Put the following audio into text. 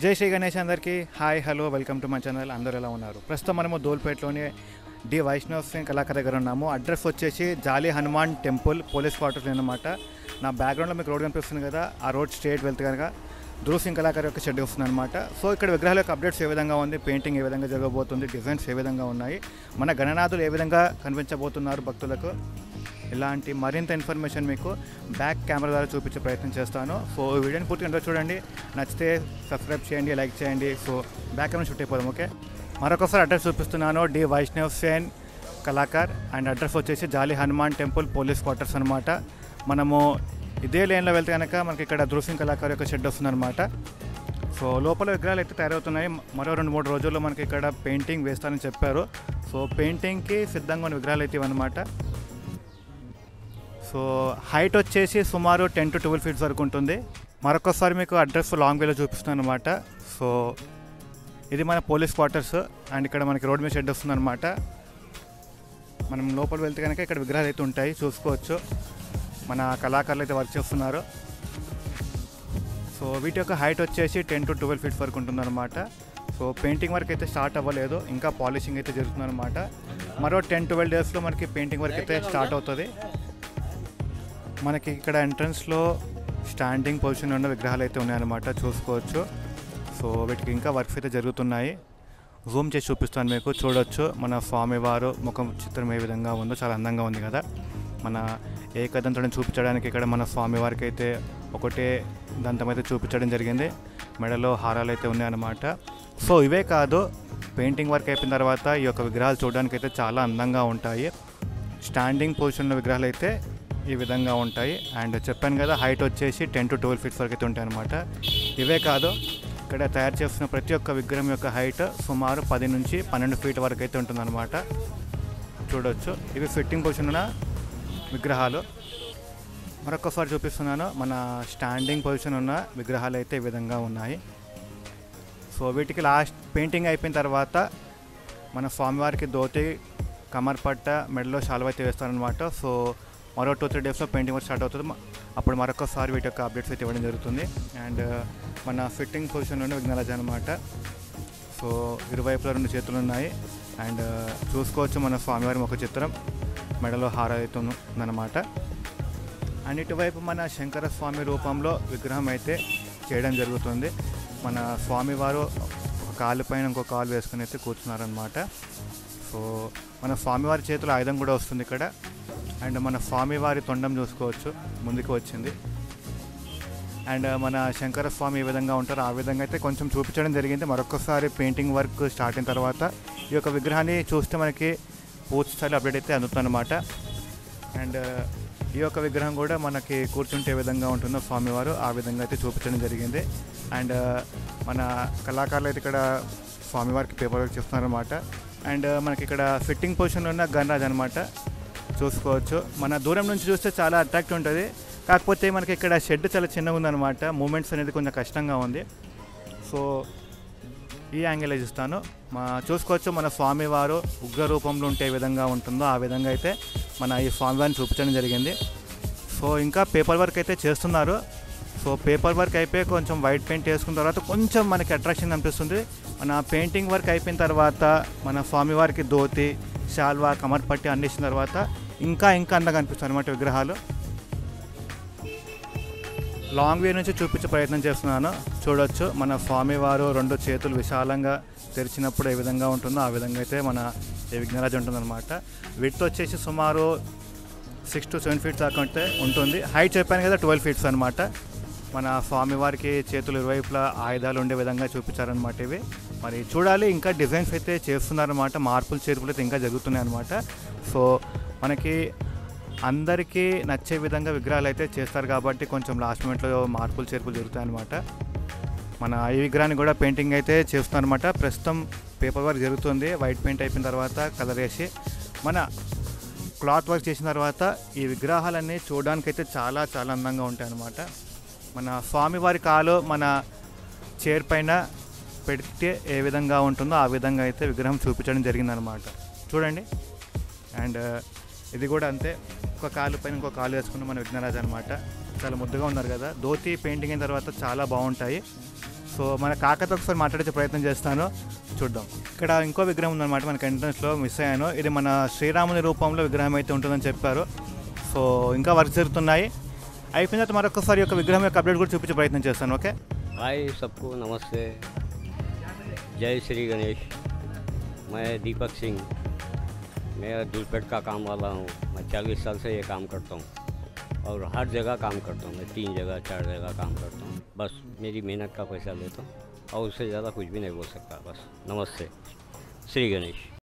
జై శ్రీ గణేష్ అందరికీ hi hello welcome to my channel. అందరూ ఎలా ఉన్నారు? ప్రస్తుతం మనము దోల్పేటలోని డి వైష్ణవ్ సింగ్ కళాకార్ దగ్గర ఉన్నాము. అడ్రస్ వచ్చేసి Jali Hanuman temple police quarters అనమాట. నా బ్యాక్గ్రౌండ్లో మీకు రోడ్ కనిపిస్తుంది కదా, ఆ రోడ్ స్ట్రేట్ వెళ్తే కనుక ధ్రువ్ సింగ్ కళాకార్ యొక్క షెడ్ వస్తుంది అనమాట. సో ఇక్కడ విగ్రహాల యొక్క అప్డేట్స్ ఏ విధంగా ఉంది, పెయింటింగ్ ఏ విధంగా జరగబోతుంది, డిజైన్స్ ఏ విధంగా ఉన్నాయి, మన గణనాథులు ఏ విధంగా కనిపించబోతున్నారు భక్తులకు, ఇలాంటి మరింత ఇన్ఫర్మేషన్ మీకు బ్యాక్ కెమెరా ద్వారా చూపించే ప్రయత్నం చేస్తాను. సో ఈ వీడియోని పూర్తిగా చూడండి, నచ్చితే సబ్స్క్రైబ్ చేయండి, లైక్ చేయండి. సో బ్యాక్ కెమెరా షూట్ అయిపోదాం. ఓకే, మరొకసారి అడ్రస్ చూపిస్తున్నాను, డి వైష్ణవ్ సేన్ కళాకార్ అండ్ అడ్రస్ వచ్చేసి Jali Hanuman temple police quarters అనమాట. మనము ఇదే లేన్లో వెళ్తే కనుక మనకి ఇక్కడ ధ్రువ్ సింగ్ కళాకార్ యొక్క షెడ్ వస్తుందన్నమాట. సో లోపల విగ్రహాలు అయితే తయారవుతున్నాయి. మరో 2-3 రోజుల్లో మనకి ఇక్కడ పెయింటింగ్ వేస్తారని చెప్పారు. సో పెయింటింగ్కి సిద్ధంగా ఉన్న విగ్రహాలు అయితే ఇవన్నమాట. సో హైట్ వచ్చేసి సుమారు 10 to 12 feet వరకు ఉంటుంది. మరొకసారి మీకు అడ్రస్ లాంగ్ వేలో చూపిస్తున్నాను అనమాట. సో ఇది మన పోలీస్ క్వార్టర్స్ అండ్ ఇక్కడ మనకి రోడ్ మీద షెడ్ వస్తుంది అనమాట. మనం లోపల వెళ్తే కనుక ఇక్కడ విగ్రహాలు అయితే ఉంటాయి, చూసుకోవచ్చు. మన కళాకారులు అయితే వర్క్ చేస్తున్నారు. సో వీటి యొక్క హైట్ వచ్చేసి 10 to 12 feet వరకు ఉంటుందన్నమాట. సో పెయింటింగ్ వర్క్ అయితే స్టార్ట్ అవ్వలేదు, ఇంకా పాలిషింగ్ అయితే జరుగుతుందన్నమాట. మరో 10-12 daysలో మనకి పెయింటింగ్ వర్క్ అయితే స్టార్ట్ అవుతుంది. మనకి ఇక్కడ ఎంట్రన్స్లో స్టాండింగ్ పొజిషన్ ఉన్న విగ్రహాలు అయితే ఉన్నాయన్నమాట, చూసుకోవచ్చు. సో వీటికి ఇంకా వర్క్స్ అయితే జరుగుతున్నాయి. జూమ్ చేసి చూపిస్తాను మీకు, చూడొచ్చు మన స్వామివారు ముఖం చిత్రం ఏ విధంగా ఉందో. చాలా అందంగా ఉంది కదా. మన ఏకదంతుడిని చూపించడానికి ఇక్కడ మన స్వామివారికి అయితే ఒకటే దంతం అయితే చూపించడం జరిగింది. మెడలో హారాలు అయితే ఉన్నాయన్నమాట. సో ఇవే కాదు, పెయింటింగ్ వర్క్ అయిపోయిన తర్వాత ఈ యొక్క విగ్రహాలు చూడడానికి అయితే చాలా అందంగా ఉంటాయి. స్టాండింగ్ పొజిషన్లో విగ్రహాలు అయితే ఈ విధంగా ఉంటాయి. అండ్ చెప్పాను కదా, హైట్ వచ్చేసి 10 to 12 feet వరకు అయితే ఉంటాయి అన్నమాట. ఇవే కాదు, ఇక్కడ తయారు చేస్తున్న ప్రతి ఒక్క విగ్రహం యొక్క హైట్ సుమారు 10 నుంచి 12 feet వరకు అయితే ఉంటుందన్నమాట, చూడవచ్చు. ఇవి ఫిట్టింగ్ పొజిషన్ ఉన్న విగ్రహాలు. మరొకసారి చూపిస్తున్నాను, మన స్టాండింగ్ పొజిషన్ ఉన్న విగ్రహాలు అయితే ఈ విధంగా ఉన్నాయి. సో వీటికి లాస్ట్ పెయింటింగ్ అయిపోయిన తర్వాత మన స్వామివారికి ధోతి, కమర్పట్ట, మెడలో శాలువ అయితే వేస్తారనమాట. సో మరో 2-3 daysలో పెయింటింగ్ వర్క్ స్టార్ట్ అవుతుంది. అప్పుడు మరొకసారి వీటి యొక్క అప్డేట్స్ అయితే ఇవ్వడం జరుగుతుంది. అండ్ మన ఫిట్టింగ్ పొజిషన్లోనే విఘ్నరాజు అనమాట. సో ఇరువైపులా 2 చేతులు ఉన్నాయి. అండ్ చూసుకోవచ్చు మన స్వామివారి ముఖ చిత్రం, మెడలో హారం అయితే ఉందన్నమాట. అండ్ ఇటువైపు మన శంకర స్వామి రూపంలో విగ్రహం అయితే చేయడం జరుగుతుంది. మన స్వామివారు ఒక కాలు పైన ఇంకో కాలు వేసుకుని అయితే కూర్చున్నారనమాట. సో మన స్వామివారి చేతిలో ఆయుధం కూడా వస్తుంది ఇక్కడ. అండ్ మన స్వామివారి తొండం చూసుకోవచ్చు, ముందుకు వచ్చింది. అండ్ మన శంకర స్వామి ఏ విధంగా ఉంటారో ఆ విధంగా అయితే కొంచెం చూపించడం జరిగింది. మరొకసారి పెయింటింగ్ వర్క్ స్టార్ట్ అయిన తర్వాత ఈ యొక్క విగ్రహాన్ని చూస్తే మనకి పూర్తి స్థాయిలో అప్డేట్ అయితే అందుతుందన్నమాట. అండ్ ఈ యొక్క విగ్రహం కూడా మనకి కూర్చుంటే ఏ విధంగా ఉంటుందో స్వామివారు ఆ విధంగా అయితే చూపించడం జరిగింది. అండ్ మన కళాకారులు అయితే ఇక్కడ స్వామివారికి పేపర్ వర్క్ చేస్తున్నారన్నమాట. అండ్ మనకి ఇక్కడ ఫిట్టింగ్ పొజిషన్లో ఉన్న గణరాజ్ అనమాట, చూసుకోవచ్చు. మన దూరం నుంచి చూస్తే చాలా అట్రాక్టివ్ ఉంటుంది, కాకపోతే మనకి ఇక్కడ షెడ్ చాలా చిన్నగా ఉందన్నమాట. మూమెంట్స్ అనేది కొంచెం కష్టంగా ఉంది. సో ఈ యాంగిల్ ఇస్తాను, చూసుకోవచ్చు. మన స్వామివారు ఉగ్ర రూపంలో ఉంటే ఏ విధంగా ఉంటుందో ఆ విధంగా అయితే మన ఈ స్వామివారిని చూపించడం జరిగింది. సో ఇంకా పేపర్ వర్క్ అయితే చేస్తున్నారు. సో పేపర్ వర్క్ అయిపోయి కొంచెం వైట్ పెయింట్ వేసుకున్న తర్వాత కొంచెం మనకి అట్రాక్షన్ అనిపిస్తుంది. మన పెయింటింగ్ వర్క్ అయిపోయిన తర్వాత మన స్వామివారికి ధోతి, శాల్వా, కమర్పట్టి అందించిన తర్వాత ఇంకా అందంగా అనిపిస్తుంది అన్నమాట విగ్రహాలు. లాంగ్ వే నుంచి చూపించే ప్రయత్నం చేస్తున్నాను, చూడొచ్చు. మన స్వామివారు 2 చేతులు విశాలంగా తెరిచినప్పుడు ఏ విధంగా ఉంటుందో ఆ విధంగా అయితే మన ఈ విఘ్నరాజు ఉంటుందన్నమాట. విడ్త్ వచ్చేసి సుమారు 6 to 7 feet దాకా ఉంటుంది. హైట్ చెప్పాను కదా 12 feet అనమాట. మన స్వామివారికి చేతులు ఇరువైపులా ఆయుధాలు ఉండే విధంగా చూపించారనమాట ఇవి. మరి చూడాలి, ఇంకా డిజైన్స్ అయితే చేస్తున్నారన్నమాట, మార్పులు చేర్పులు అయితే ఇంకా జరుగుతున్నాయి అనమాట. సో మనకి అందరికీ నచ్చే విధంగా విగ్రహాలు అయితే చేస్తారు కాబట్టి కొంచెం లాస్ట్ మినిట్లో మార్పులు చేర్పులు జరుగుతాయి అనమాట. మన ఈ విగ్రహాన్ని కూడా పెయింటింగ్ అయితే చేస్తున్నారన్నమాట. ప్రస్తుతం పేపర్ వర్క్ జరుగుతుంది. వైట్ పెయింట్ అయిపోయిన తర్వాత కలర్ వేసి మన క్లాత్ వర్క్ చేసిన తర్వాత ఈ విగ్రహాలన్నీ చూడడానికైతే చాలా అందంగా ఉంటాయి అన్నమాట. మన స్వామివారి కాలు మన చైర్ పైన పెడితే ఏ విధంగా ఉంటుందో ఆ విధంగా అయితే విగ్రహం చూపించడం జరిగిందనమాట, చూడండి. అండ్ ఇది కూడా అంతే, ఒక కాలు పైన ఇంకో కాలు వేసుకున్న మన విఘ్నరాజు అనమాట. చాలా ముద్దుగా ఉన్నారు కదా. ధోతి పెయింటింగ్ అయిన తర్వాత చాలా బాగుంటాయి. సో మన కాకతో ఒకసారి మాట్లాడే ప్రయత్నం చేస్తాను, చూద్దాం. ఇక్కడ ఇంకో విగ్రహం ఉందన్నమాట మనకి ఎంట్రన్స్లో, మిస్ అయ్యాను. ఇది మన శ్రీరాముని రూపంలో విగ్రహం అయితే ఉంటుందని చెప్పారు. సో ఇంకా వర్క్ జరుగుతున్నాయి. అయిపోయిన తర్వాత మరొకసారి యొక్క విగ్రహం యొక్క అప్డేట్ కూడా చూపించే ప్రయత్నం చేస్తాను. ఓకే, हाय सबको नमस्ते, जय श्री गणेश। मैं दीपक सिंह, मैं दूलपेट का काम वाला हूँ। मैं 40 साल से ये काम करता हूँ और हर जगह काम करता हूँ। मैं 3 जगह 4 जगह काम करता हूँ। बस मेरी मेहनत का पैसा लेता हूँ और उससे ज़्यादा कुछ भी नहीं बोल सकता। बस नमस्ते, श्री गणेश।